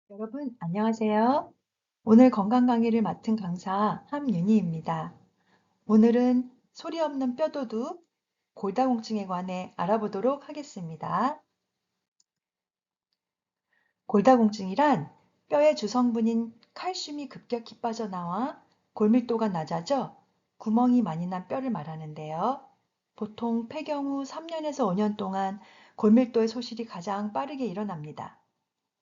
여러분, 안녕하세요. 오늘 건강 강의를 맡은 강사 함윤희입니다. 오늘은 소리 없는 뼈도둑, 골다공증에 관해 알아보도록 하겠습니다. 골다공증이란 뼈의 주성분인 칼슘이 급격히 빠져나와 골밀도가 낮아져 구멍이 많이 난 뼈를 말하는데요. 보통 폐경 후 3년에서 5년 동안 골밀도의 소실이 가장 빠르게 일어납니다.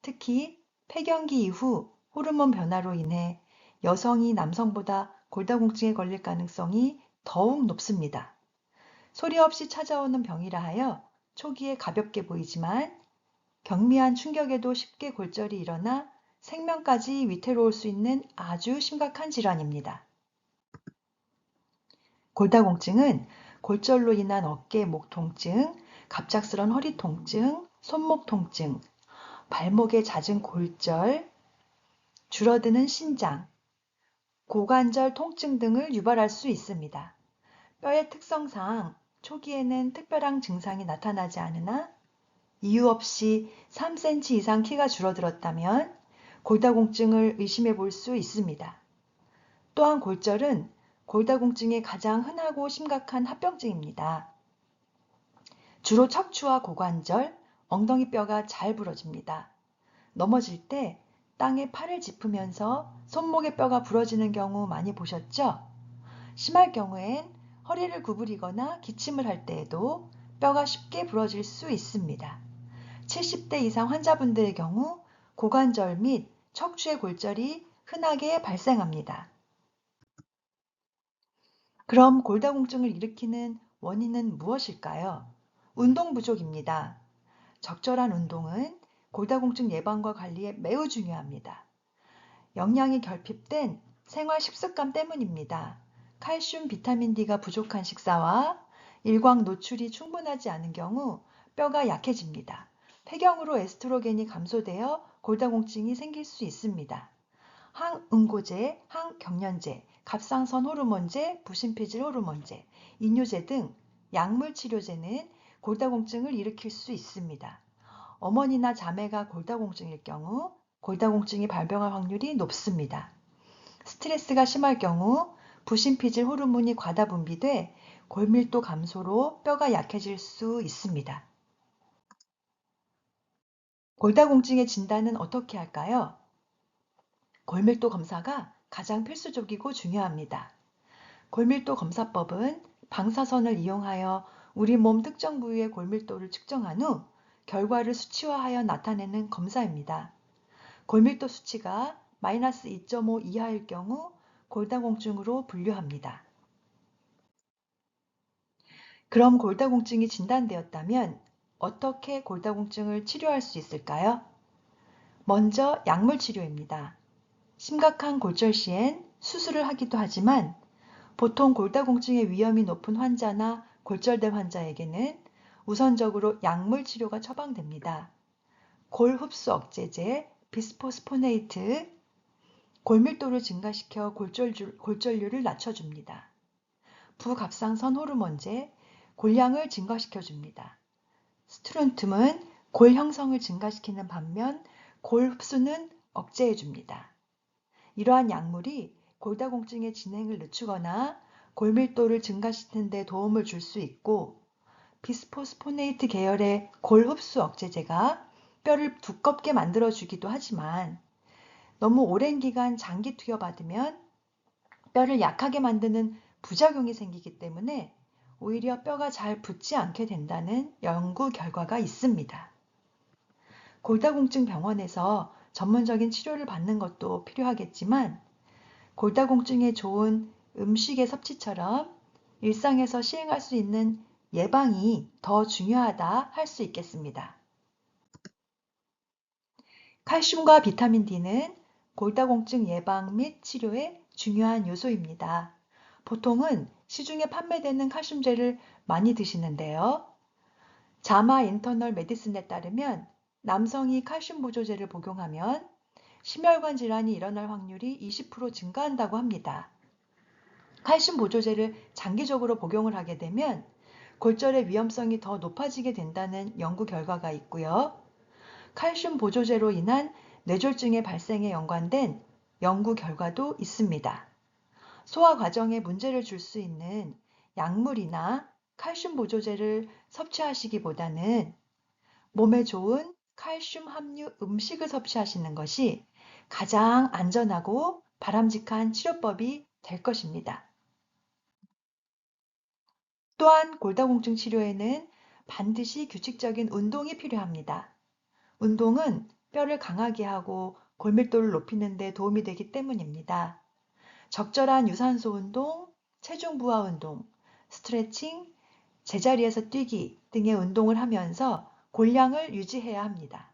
특히 폐경기 이후 호르몬 변화로 인해 여성이 남성보다 골다공증에 걸릴 가능성이 더욱 높습니다. 소리 없이 찾아오는 병이라 하여 초기에 가볍게 보이지만 경미한 충격에도 쉽게 골절이 일어나 생명까지 위태로울 수 있는 아주 심각한 질환입니다. 골다공증은 골절로 인한 어깨, 목 통증, 갑작스런 허리 통증, 손목 통증, 발목의 잦은 골절, 줄어드는 신장, 고관절 통증 등을 유발할 수 있습니다. 뼈의 특성상 초기에는 특별한 증상이 나타나지 않으나 이유 없이 3cm 이상 키가 줄어들었다면 골다공증을 의심해 볼 수 있습니다. 또한 골절은 골다공증의 가장 흔하고 심각한 합병증입니다. 주로 척추와 고관절, 엉덩이 뼈가 잘 부러집니다. 넘어질 때 땅에 팔을 짚으면서 손목의 뼈가 부러지는 경우 많이 보셨죠? 심할 경우엔 허리를 구부리거나 기침을 할 때에도 뼈가 쉽게 부러질 수 있습니다. 70대 이상 환자분들의 경우 고관절 및 척추의 골절이 흔하게 발생합니다. 그럼 골다공증을 일으키는 원인은 무엇일까요? 운동 부족입니다. 적절한 운동은 골다공증 예방과 관리에 매우 중요합니다. 영양이 결핍된 생활 식습관 때문입니다. 칼슘, 비타민 D가 부족한 식사와 일광 노출이 충분하지 않은 경우 뼈가 약해집니다. 폐경으로 에스트로겐이 감소되어 골다공증이 생길 수 있습니다. 항응고제, 항경련제, 갑상선 호르몬제, 부신피질 호르몬제, 이뇨제 등 약물 치료제는 골다공증을 일으킬 수 있습니다. 어머니나 자매가 골다공증일 경우 골다공증이 발병할 확률이 높습니다. 스트레스가 심할 경우 부신피질 호르몬이 과다 분비돼 골밀도 감소로 뼈가 약해질 수 있습니다. 골다공증의 진단은 어떻게 할까요? 골밀도 검사가 가장 필수적이고 중요합니다. 골밀도 검사법은 방사선을 이용하여 우리 몸 특정 부위의 골밀도를 측정한 후 결과를 수치화하여 나타내는 검사입니다. 골밀도 수치가 마이너스 2.5 이하일 경우 골다공증으로 분류합니다. 그럼 골다공증이 진단되었다면 어떻게 골다공증을 치료할 수 있을까요? 먼저 약물 치료입니다. 심각한 골절 시엔 수술을 하기도 하지만 보통 골다공증의 위험이 높은 환자나 골절된 환자에게는 우선적으로 약물 치료가 처방됩니다. 골흡수 억제제, 비스포스포네이트, 골밀도를 증가시켜 골절률을 낮춰줍니다. 부갑상선 호르몬제, 골량을 증가시켜줍니다. 스트론튬은 골 형성을 증가시키는 반면 골 흡수는 억제해줍니다. 이러한 약물이 골다공증의 진행을 늦추거나 골밀도를 증가시키는 데 도움을 줄 수 있고 비스포스포네이트 계열의 골 흡수 억제제가 뼈를 두껍게 만들어주기도 하지만 너무 오랜 기간 장기 투여받으면 뼈를 약하게 만드는 부작용이 생기기 때문에 오히려 뼈가 잘 붙지 않게 된다는 연구 결과가 있습니다. 골다공증 병원에서 전문적인 치료를 받는 것도 필요하겠지만 골다공증에 좋은 음식의 섭취처럼 일상에서 시행할 수 있는 예방이 더 중요하다 할 수 있겠습니다. 칼슘과 비타민 D는 골다공증 예방 및 치료의 중요한 요소입니다. 보통은 시중에 판매되는 칼슘제를 많이 드시는데요. 자마 인터널 메디슨에 따르면 남성이 칼슘 보조제를 복용하면 심혈관 질환이 일어날 확률이 20% 증가한다고 합니다. 칼슘 보조제를 장기적으로 복용을 하게 되면 골절의 위험성이 더 높아지게 된다는 연구 결과가 있고요. 칼슘 보조제로 인한 뇌졸중의 발생에 연관된 연구 결과도 있습니다. 소화 과정에 문제를 줄 수 있는 약물이나 칼슘 보조제를 섭취하시기보다는 몸에 좋은 칼슘 함유 음식을 섭취하시는 것이 가장 안전하고 바람직한 치료법이 될 것입니다. 또한 골다공증 치료에는 반드시 규칙적인 운동이 필요합니다. 운동은 뼈를 강하게 하고 골밀도를 높이는 데 도움이 되기 때문입니다. 적절한 유산소 운동, 체중 부하 운동, 스트레칭, 제자리에서 뛰기 등의 운동을 하면서 골량을 유지해야 합니다.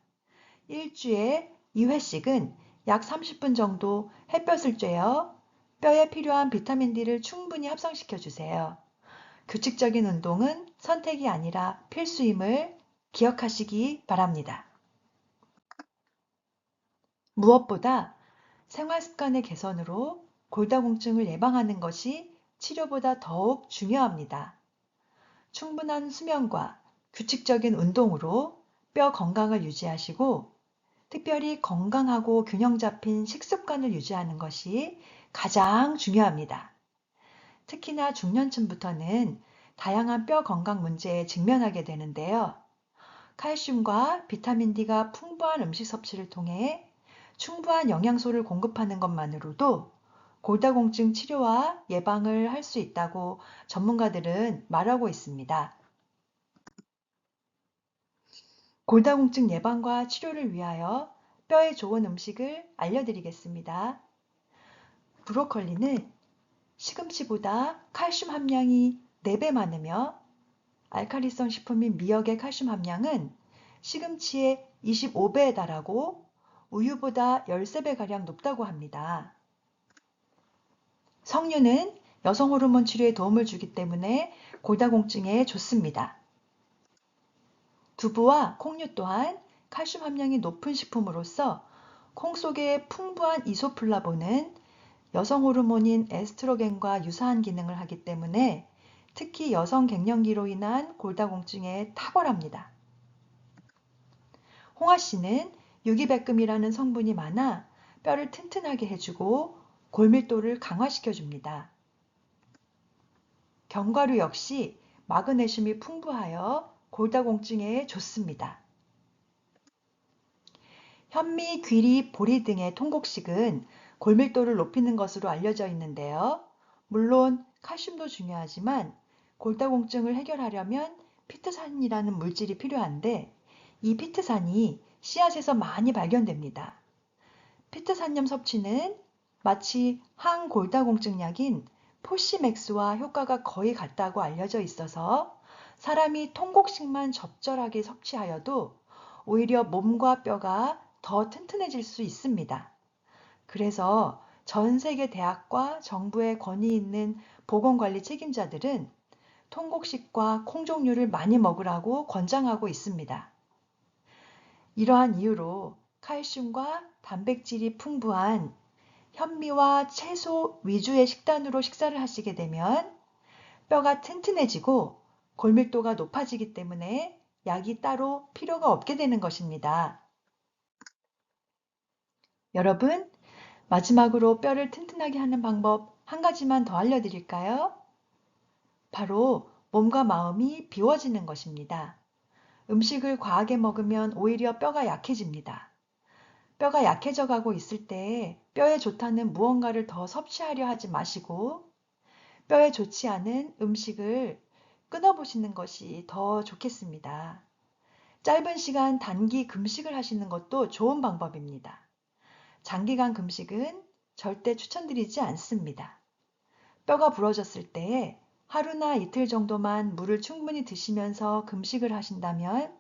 일주에 2회씩은 약 30분 정도 햇볕을 쬐어 뼈에 필요한 비타민 D를 충분히 합성시켜 주세요. 규칙적인 운동은 선택이 아니라 필수임을 기억하시기 바랍니다. 무엇보다 생활 습관의 개선으로 골다공증을 예방하는 것이 치료보다 더욱 중요합니다. 충분한 수면과 규칙적인 운동으로 뼈 건강을 유지하시고 특별히 건강하고 균형 잡힌 식습관을 유지하는 것이 가장 중요합니다. 특히나 중년층부터는 다양한 뼈 건강 문제에 직면하게 되는데요. 칼슘과 비타민 D가 풍부한 음식 섭취를 통해 충분한 영양소를 공급하는 것만으로도 골다공증 치료와 예방을 할 수 있다고 전문가들은 말하고 있습니다. 골다공증 예방과 치료를 위하여 뼈에 좋은 음식을 알려드리겠습니다. 브로콜리는 시금치보다 칼슘 함량이 4배 많으며 알칼리성 식품인 미역의 칼슘 함량은 시금치의 25배에 달하고 우유보다 13배가량 높다고 합니다. 석류는 여성 호르몬 치료에 도움을 주기 때문에 골다공증에 좋습니다. 두부와 콩류 또한 칼슘 함량이 높은 식품으로서 콩 속에 풍부한 이소플라본은 여성 호르몬인 에스트로겐과 유사한 기능을 하기 때문에 특히 여성 갱년기로 인한 골다공증에 탁월합니다. 홍아씨는 유기백금이라는 성분이 많아 뼈를 튼튼하게 해주고 골밀도를 강화시켜줍니다. 견과류 역시 마그네슘이 풍부하여 골다공증에 좋습니다. 현미, 귀리, 보리 등의 통곡식은 골밀도를 높이는 것으로 알려져 있는데요. 물론 칼슘도 중요하지만 골다공증을 해결하려면 피트산이라는 물질이 필요한데 이 피트산이 씨앗에서 많이 발견됩니다. 피트산염 섭취는 마치 항골다공증 약인 포시맥스와 효과가 거의 같다고 알려져 있어서 사람이 통곡식만 적절하게 섭취하여도 오히려 몸과 뼈가 더 튼튼해질 수 있습니다. 그래서 전 세계 대학과 정부의 권위 있는 보건관리 책임자들은 통곡식과 콩 종류를 많이 먹으라고 권장하고 있습니다. 이러한 이유로 칼슘과 단백질이 풍부한 현미와 채소 위주의 식단으로 식사를 하시게 되면 뼈가 튼튼해지고 골밀도가 높아지기 때문에 약이 따로 필요가 없게 되는 것입니다. 여러분, 마지막으로 뼈를 튼튼하게 하는 방법 한 가지만 더 알려드릴까요? 바로 몸과 마음이 비워지는 것입니다. 음식을 과하게 먹으면 오히려 뼈가 약해집니다. 뼈가 약해져 가고 있을 때 뼈에 좋다는 무언가를 더 섭취하려 하지 마시고 뼈에 좋지 않은 음식을 끊어보시는 것이 더 좋겠습니다. 짧은 시간 단기 금식을 하시는 것도 좋은 방법입니다. 장기간 금식은 절대 추천드리지 않습니다. 뼈가 부러졌을 때 하루나 이틀 정도만 물을 충분히 드시면서 금식을 하신다면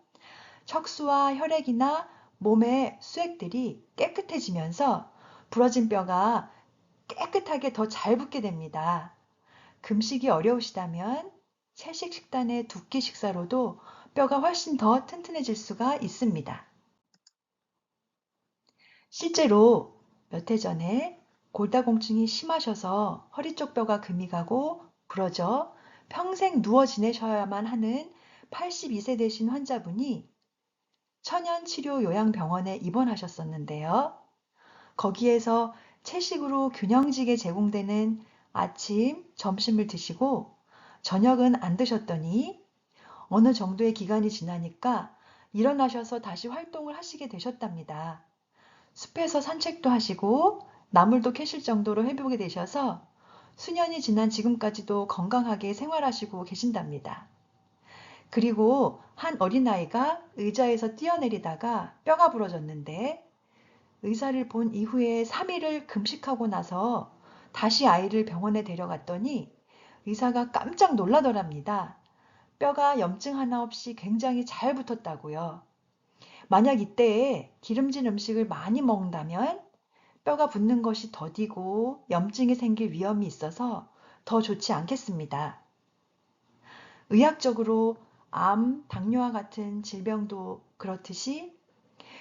척수와 혈액이나 몸의 수액들이 깨끗해지면서 부러진 뼈가 깨끗하게 더 잘 붙게 됩니다. 금식이 어려우시다면 채식 식단의 두 끼 식사로도 뼈가 훨씬 더 튼튼해질 수가 있습니다. 실제로 몇 해 전에 골다공증이 심하셔서 허리 쪽 뼈가 금이 가고 부러져 평생 누워 지내셔야만 하는 82세 되신 환자분이 천연치료요양병원에 입원하셨었는데요. 거기에서 채식으로 균형지게 제공되는 아침, 점심을 드시고 저녁은 안 드셨더니 어느 정도의 기간이 지나니까 일어나셔서 다시 활동을 하시게 되셨답니다. 숲에서 산책도 하시고 나물도 캐실 정도로 회복이 되셔서 수년이 지난 지금까지도 건강하게 생활하시고 계신답니다. 그리고 한 어린아이가 의자에서 뛰어내리다가 뼈가 부러졌는데 의사를 본 이후에 3일을 금식하고 나서 다시 아이를 병원에 데려갔더니 의사가 깜짝 놀라더랍니다. 뼈가 염증 하나 없이 굉장히 잘 붙었다고요. 만약 이때에 기름진 음식을 많이 먹는다면 뼈가 붓는 것이 더디고 염증이 생길 위험이 있어서 더 좋지 않겠습니다. 의학적으로 암, 당뇨와 같은 질병도 그렇듯이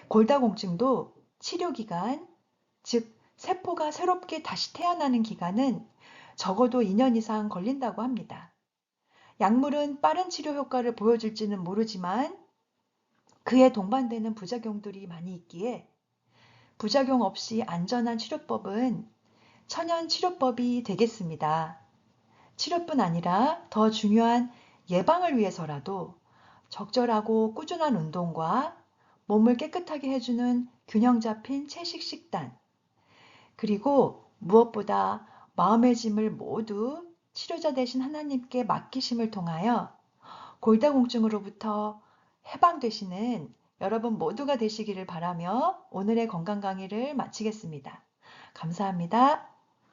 골다공증도 치료 기간, 즉 세포가 새롭게 다시 태어나는 기간은 적어도 2년 이상 걸린다고 합니다. 약물은 빠른 치료 효과를 보여줄지는 모르지만 그에 동반되는 부작용들이 많이 있기에 부작용 없이 안전한 치료법은 천연 치료법이 되겠습니다. 치료뿐 아니라 더 중요한 예방을 위해서라도 적절하고 꾸준한 운동과 몸을 깨끗하게 해주는 균형 잡힌 채식 식단, 그리고 무엇보다 마음의 짐을 모두 치료자 되신 하나님께 맡기심을 통하여 골다공증으로부터 해방되시는 여러분 모두가 되시기를 바라며 오늘의 건강 강의를 마치겠습니다. 감사합니다.